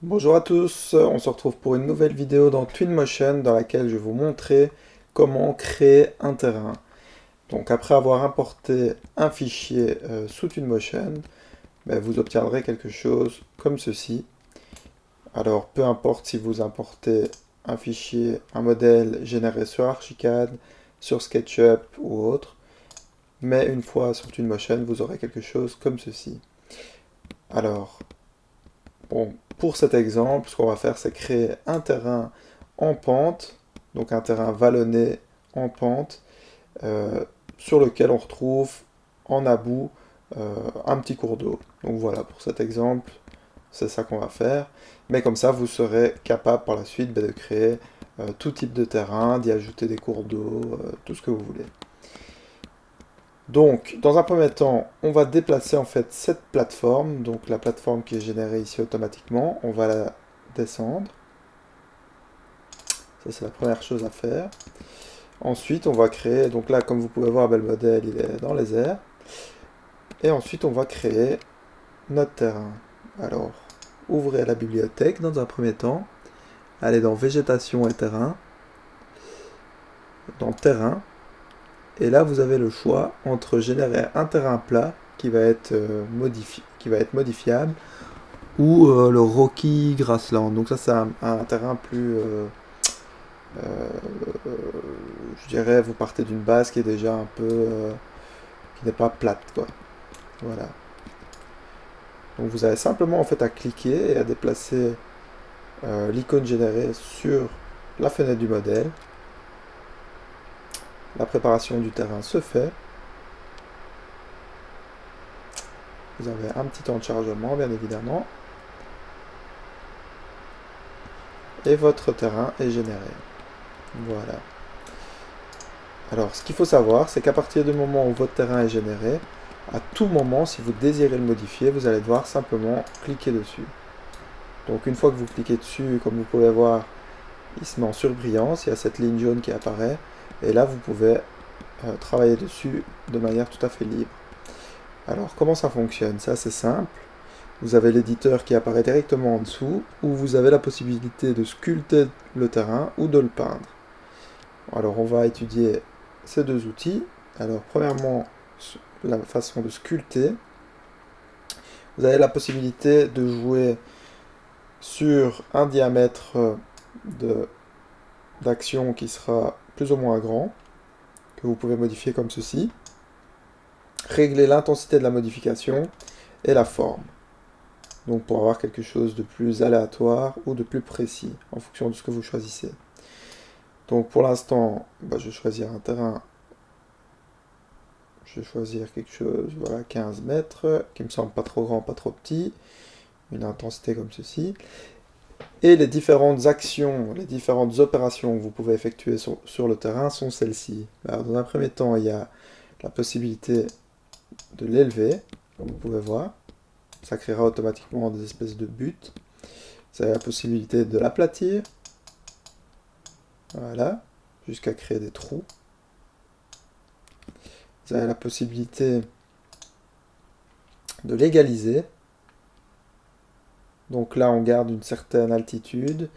Bonjour à tous, on se retrouve pour une nouvelle vidéo dans Twinmotion dans laquelle je vais vous montrer comment créer un terrain. Donc après avoir importé un fichier sous Twinmotion, vous obtiendrez quelque chose comme ceci. Alors peu importe si vous importez un fichier, un modèle généré sur Archicad, sur SketchUp ou autre, mais une fois sur Twinmotion, vous aurez quelque chose comme ceci. Alors, bon, pour cet exemple, ce qu'on va faire, c'est créer un terrain en pente, donc un terrain vallonné en pente, euh, sur lequel on retrouve en about un petit cours d'eau. Donc voilà, pour cet exemple, c'est ça qu'on va faire. Mais comme ça, vous serez capable par la suite de créer tout type de terrain, d'y ajouter des cours d'eau, tout ce que vous voulez. Donc, dans un premier temps, on va déplacer en fait cette plateforme, donc la plateforme qui est générée ici automatiquement, on va la descendre. Ça, c'est la première chose à faire. Ensuite, on va créer, donc là, comme vous pouvez voir, le modèle, il est dans les airs. Et ensuite, on va créer notre terrain. Alors, ouvrez la bibliothèque dans un premier temps. Allez dans Végétation et terrain. Dans Terrain. Et là, vous avez le choix entre générer un terrain plat qui va être, modifiable ou le Rocky Grassland. Donc ça, c'est un terrain plus, euh, je dirais, vous partez d'une base qui est déjà un peu, qui n'est pas plate, quoi. Voilà. Donc vous avez simplement en fait à cliquer et à déplacer l'icône générée sur la fenêtre du modèle. La préparation du terrain se fait. Vous avez un petit temps de chargement, bien évidemment. Et votre terrain est généré. Voilà. Alors, ce qu'il faut savoir, c'est qu'à partir du moment où votre terrain est généré, à tout moment, si vous désirez le modifier, vous allez devoir simplement cliquer dessus. Donc, une fois que vous cliquez dessus, comme vous pouvez voir, il se met en surbrillance, il y a cette ligne jaune qui apparaît, et là, vous pouvez travailler dessus de manière tout à fait libre. Alors, comment ça fonctionne? C'est assez simple. Vous avez l'éditeur qui apparaît directement en dessous, où vous avez la possibilité de sculpter le terrain ou de le peindre. Alors, on va étudier ces deux outils. Alors, premièrement, la façon de sculpter. Vous avez la possibilité de jouer sur un diamètre d'action qui sera plus ou moins grand, que vous pouvez modifier comme ceci. Régler l'intensité de la modification et la forme. Donc pour avoir quelque chose de plus aléatoire ou de plus précis en fonction de ce que vous choisissez. Donc pour l'instant, je vais choisir un terrain. Je vais choisir quelque chose, voilà, 15 mètres, qui me semble pas trop grand, pas trop petit. Une intensité comme ceci. Et les différentes actions, les différentes opérations que vous pouvez effectuer sur le terrain sont celles-ci. Alors dans un premier temps, il y a la possibilité de l'élever, comme vous pouvez voir. Ça créera automatiquement des espèces de buts. Vous avez la possibilité de l'aplatir. Voilà, jusqu'à créer des trous. Vous avez la possibilité de l'égaliser. Donc là, on garde une certaine altitude.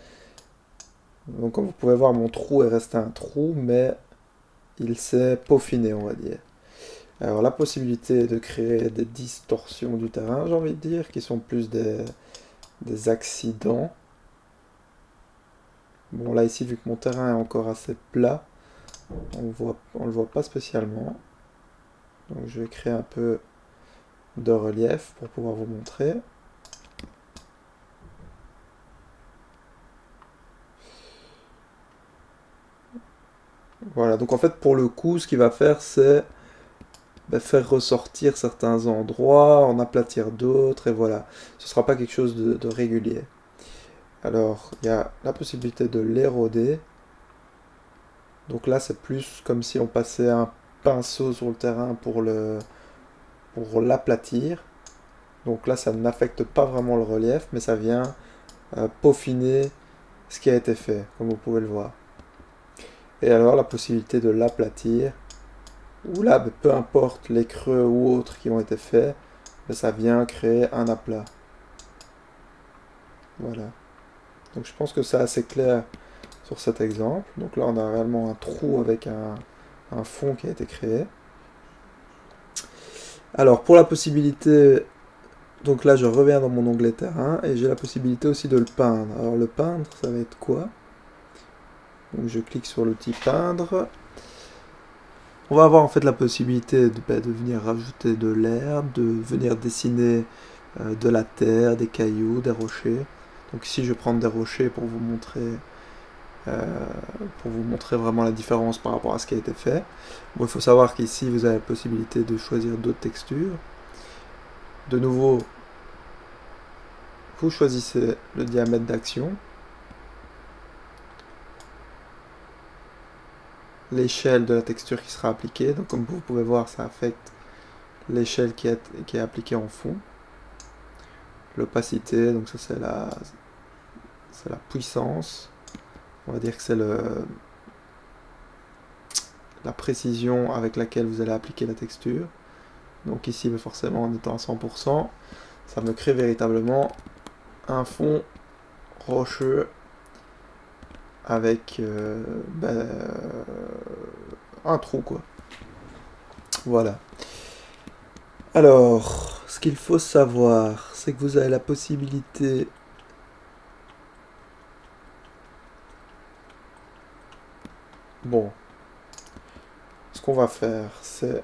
Donc comme vous pouvez voir, mon trou est resté un trou, mais il s'est peaufiné, on va dire. Alors la possibilité de créer des distorsions du terrain, j'ai envie de dire, qui sont plus des accidents. Bon là ici, vu que mon terrain est encore assez plat, on le voit pas spécialement. Donc je vais créer un peu de relief pour pouvoir vous montrer. Voilà, donc en fait pour le coup, ce qu'il va faire, c'est faire ressortir certains endroits, en aplatir d'autres, et voilà. Ce ne sera pas quelque chose de régulier. Alors, il y a la possibilité de l'éroder. Donc là, c'est plus comme si on passait un pinceau sur le terrain pour l'aplatir. Donc là, ça n'affecte pas vraiment le relief, mais ça vient peaufiner ce qui a été fait, comme vous pouvez le voir. Et alors, la possibilité de l'aplatir, où là, peu importe les creux ou autres qui ont été faits, ça vient créer un aplat. Voilà. Donc je pense que c'est assez clair sur cet exemple. Donc là, on a réellement un trou avec un fond qui a été créé. Alors, pour la possibilité, donc là, je reviens dans mon onglet terrain et j'ai la possibilité aussi de le peindre. Alors, le peindre, ça va être quoi? Donc, je clique sur l'outil peindre. On va avoir en fait la possibilité de venir rajouter de l'herbe, de venir dessiner de la terre, des cailloux, des rochers. Donc ici, je vais prendre des rochers euh, pour vous montrer vraiment la différence par rapport à ce qui a été fait. Bon, il faut savoir qu'ici, vous avez la possibilité de choisir d'autres textures. De nouveau, vous choisissez le diamètre d'action, l'échelle de la texture qui sera appliquée. Donc comme vous pouvez voir, ça affecte l'échelle qui est appliquée en fond. L'opacité, donc ça c'est la puissance. On va dire que c'est la précision avec laquelle vous allez appliquer la texture. Donc ici, forcément, en étant à 100%, ça me crée véritablement un fond rocheux avec un trou, quoi. Voilà. Alors, ce qu'il faut savoir, c'est que vous avez la possibilité bon, ce qu'on va faire, c'est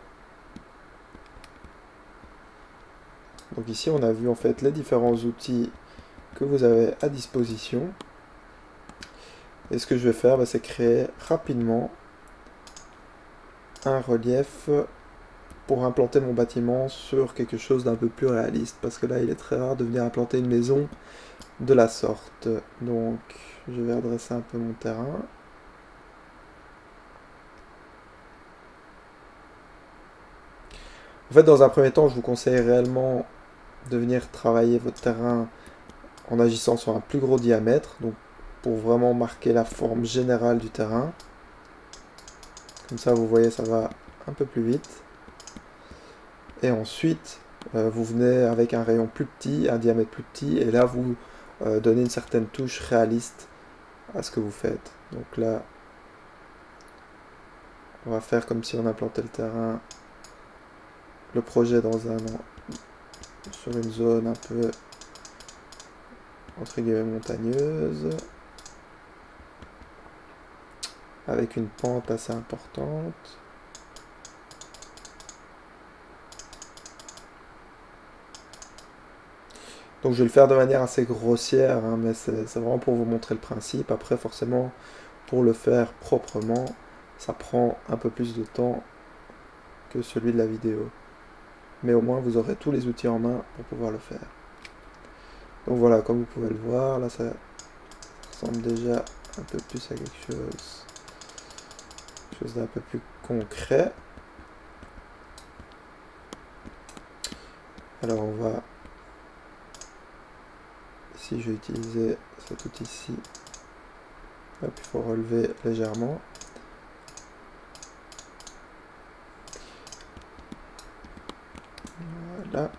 donc ici on a vu en fait les différents outils que vous avez à disposition. Et ce que je vais faire, c'est créer rapidement un relief pour implanter mon bâtiment sur quelque chose d'un peu plus réaliste. Parce que là, il est très rare de venir implanter une maison de la sorte. Donc, je vais redresser un peu mon terrain. En fait, dans un premier temps, je vous conseille réellement de venir travailler votre terrain en agissant sur un plus gros diamètre. Donc, pour vraiment marquer la forme générale du terrain. Comme ça, vous voyez, ça va un peu plus vite. Et ensuite, vous venez avec un rayon plus petit, un diamètre plus petit, et là, vous donnez une certaine touche réaliste à ce que vous faites. Donc là, on va faire comme si on implantait le terrain, le projet sur une zone un peu, entre guillemets, montagneuse, avec une pente assez importante. Donc je vais le faire de manière assez grossière, hein, mais c'est vraiment pour vous montrer le principe. Après, forcément, pour le faire proprement, ça prend un peu plus de temps que celui de la vidéo. Mais au moins, vous aurez tous les outils en main pour pouvoir le faire. Donc voilà, comme vous pouvez le voir, là, ça ressemble déjà un peu plus à quelque chose d'un peu plus concret. Alors on va, ici je vais utiliser cet outil-ci. Hop, il faut relever légèrement. Voilà.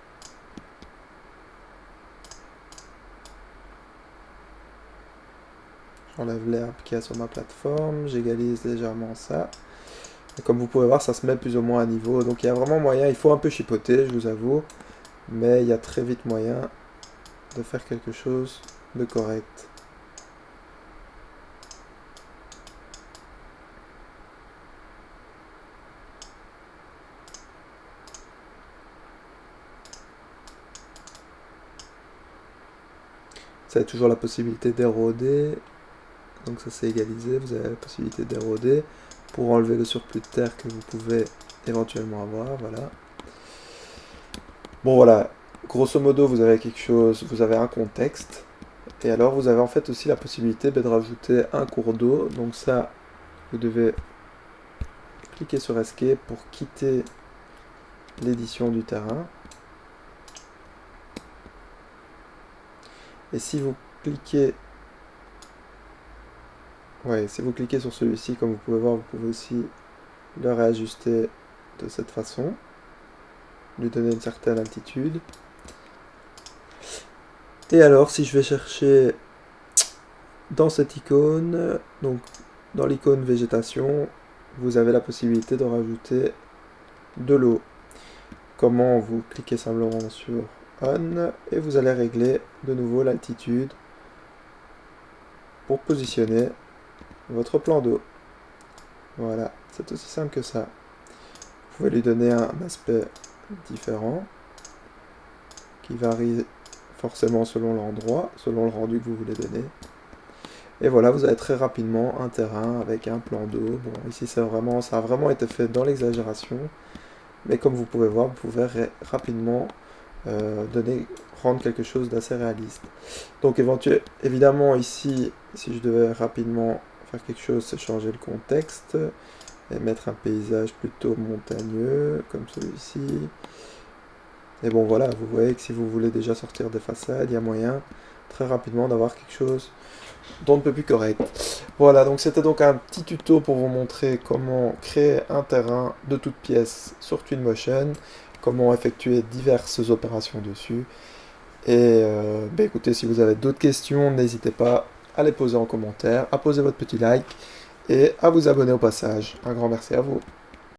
J'enlève l'herbe qu'il y a sur ma plateforme, j'égalise légèrement ça. Et comme vous pouvez voir, ça se met plus ou moins à niveau. Donc il y a vraiment moyen, il faut un peu chipoter, je vous avoue. Mais il y a très vite moyen de faire quelque chose de correct. Vous avez toujours la possibilité d'éroder. Donc ça c'est égalisé, vous avez la possibilité d'éroder pour enlever le surplus de terre que vous pouvez éventuellement avoir, voilà. Bon voilà, grosso modo vous avez quelque chose, vous avez un contexte, et alors vous avez en fait aussi la possibilité de rajouter un cours d'eau, donc ça vous devez cliquer sur Escape pour quitter l'édition du terrain. Et si vous cliquez si vous cliquez sur celui-ci, comme vous pouvez voir, vous pouvez aussi le réajuster de cette façon, lui donner une certaine altitude. Et alors, si je vais chercher dans cette icône, donc dans l'icône végétation, vous avez la possibilité de rajouter de l'eau. Comment? Vous cliquez simplement sur On et vous allez régler de nouveau l'altitude pour positionner votre plan d'eau. Voilà, c'est aussi simple que ça. Vous pouvez lui donner un aspect différent qui varie forcément selon l'endroit, selon le rendu que vous voulez donner. Et voilà, vous avez très rapidement un terrain avec un plan d'eau. Bon, ici ça a vraiment été fait dans l'exagération, mais comme vous pouvez voir, vous pouvez rapidement rendre quelque chose d'assez réaliste. Donc évidemment ici, si je devais rapidement faire quelque chose, c'est changer le contexte et mettre un paysage plutôt montagneux, comme celui-ci. Et bon voilà, vous voyez que si vous voulez déjà sortir des façades, il y a moyen très rapidement d'avoir quelque chose dont on ne peut plus correct. Voilà, donc c'était donc un petit tuto pour vous montrer comment créer un terrain de toutes pièces sur Twinmotion, comment effectuer diverses opérations dessus. Et écoutez, si vous avez d'autres questions, n'hésitez pas à les poser en commentaire, à poser votre petit like et à vous abonner au passage. Un grand merci à vous.